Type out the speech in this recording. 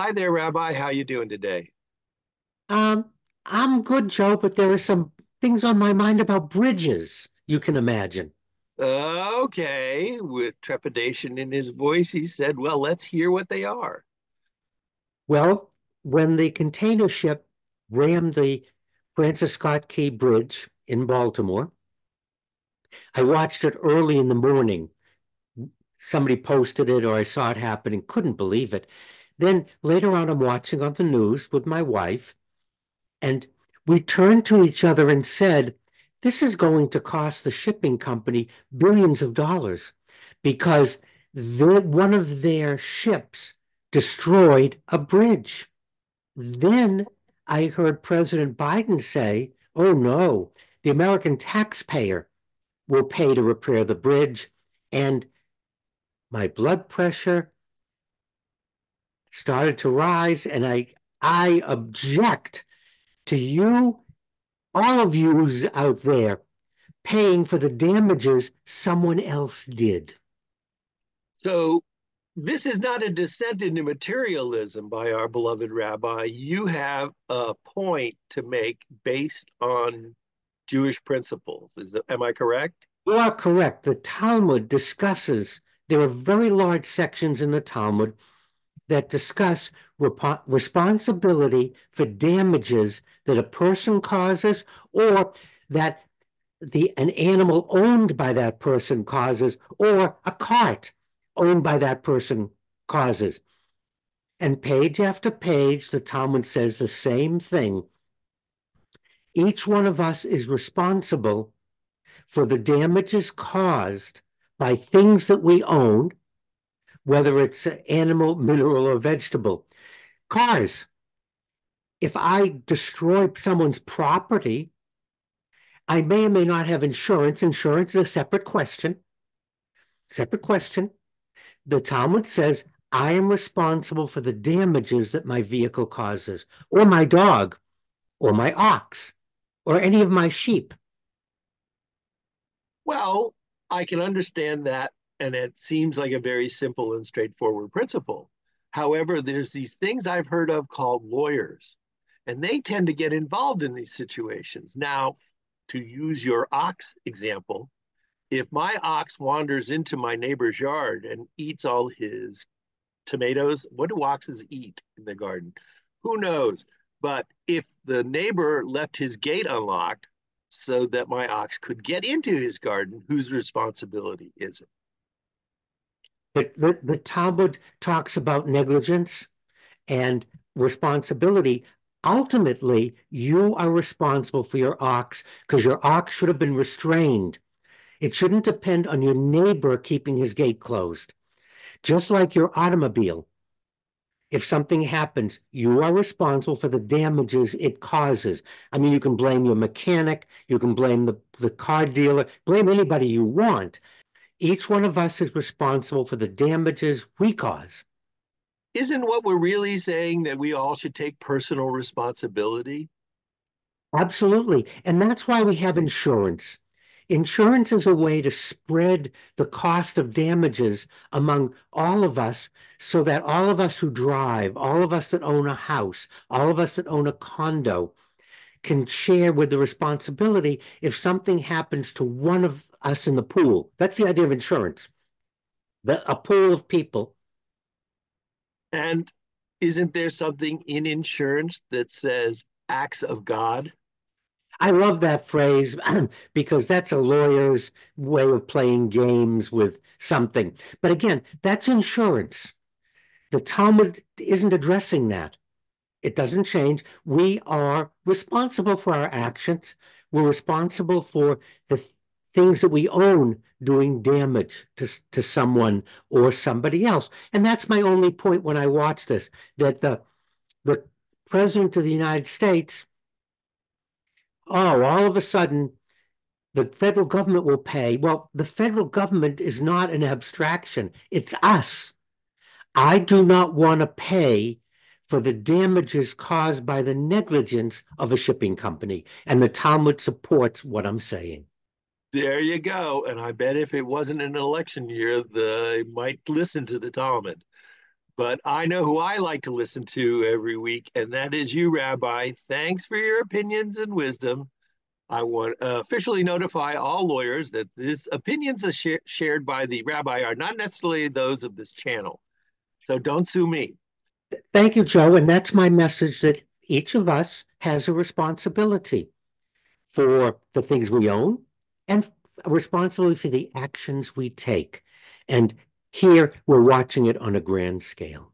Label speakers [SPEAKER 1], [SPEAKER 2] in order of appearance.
[SPEAKER 1] Hi there, Rabbi. How you doing today?
[SPEAKER 2] Um, I'm good, Joe, but there are some things on my mind about bridges, you can imagine.
[SPEAKER 1] Okay, with trepidation in his voice, he said, "Well, let's hear what they are."
[SPEAKER 2] Well, when the container ship rammed the Francis Scott Key Bridge in Baltimore, I watched it early in the morning. Somebody posted it or I saw it happening, couldn't believe it. Then later on, I'm watching on the news with my wife, and we turned to each other and said, this is going to cost the shipping company billions of dollars because one of their ships destroyed a bridge. Then I heard President Biden say, oh no, the American taxpayer will pay to repair the bridge. And my blood pressure started to rise, and I object to you, all of yous out there, paying for the damages someone else did.
[SPEAKER 1] So, this is not a descent into materialism by our beloved Rabbi. You have a point to make based on Jewish principles. Am I correct?
[SPEAKER 2] You are correct. The Talmud discusses, there are very large sections in the Talmud that discuss responsibility for damages that a person causes or that an animal owned by that person causes or a cart owned by that person causes. And page after page, the Talmud says the same thing. Each one of us is responsible for the damages caused by things that we own, whether it's animal, mineral, or vegetable. Cars. If I destroy someone's property, I may or may not have insurance. Insurance is a separate question. Separate question. The Talmud says I am responsible for the damages that my vehicle causes, or my dog, or my ox, or any of my sheep.
[SPEAKER 1] Well, I can understand that, and it seems like a very simple and straightforward principle. However, there's these things I've heard of called lawyers, and they tend to get involved in these situations. Now, to use your ox example, if my ox wanders into my neighbor's yard and eats all his tomatoes, what do oxes eat in the garden? Who knows? But if the neighbor left his gate unlocked so that my ox could get into his garden, whose responsibility is it?
[SPEAKER 2] But the Talmud talks about negligence and responsibility. Ultimately, you are responsible for your ox because your ox should have been restrained. It shouldn't depend on your neighbor keeping his gate closed. Just like your automobile, if something happens, you are responsible for the damages it causes. I mean, you can blame your mechanic, you can blame the car dealer, blame anybody you want. Each one of us is responsible for the damages we cause.
[SPEAKER 1] Isn't what we're really saying that we all should take personal responsibility?
[SPEAKER 2] Absolutely. And that's why we have insurance. Insurance is a way to spread the cost of damages among all of us so that all of us who drive, all of us that own a house, all of us that own a condo can share with the responsibility if something happens to one of us in the pool. That's the idea of insurance. A pool of people.
[SPEAKER 1] And isn't there something in insurance that says acts of God?
[SPEAKER 2] I love that phrase because that's a lawyer's way of playing games with something. But again, that's insurance. The Talmud isn't addressing that. It doesn't change. We are responsible for our actions. We're responsible for the things that we own doing damage to someone or somebody else. And that's my only point when I watch this, that the President of the United States, oh, all of a sudden the federal government will pay. Well, the federal government is not an abstraction. It's us. I do not want to pay for the damages caused by the negligence of a shipping company. And the Talmud supports what I'm saying.
[SPEAKER 1] There you go. And I bet if it wasn't an election year, they might listen to the Talmud. But I know who I like to listen to every week, and that is you, Rabbi. Thanks for your opinions and wisdom. I want to officially notify all lawyers that these opinions are shared by the rabbi are not necessarily those of this channel. So don't sue me.
[SPEAKER 2] Thank you, Joe. And that's my message, that each of us has a responsibility for the things we own and a responsibility for the actions we take. And here we're watching it on a grand scale.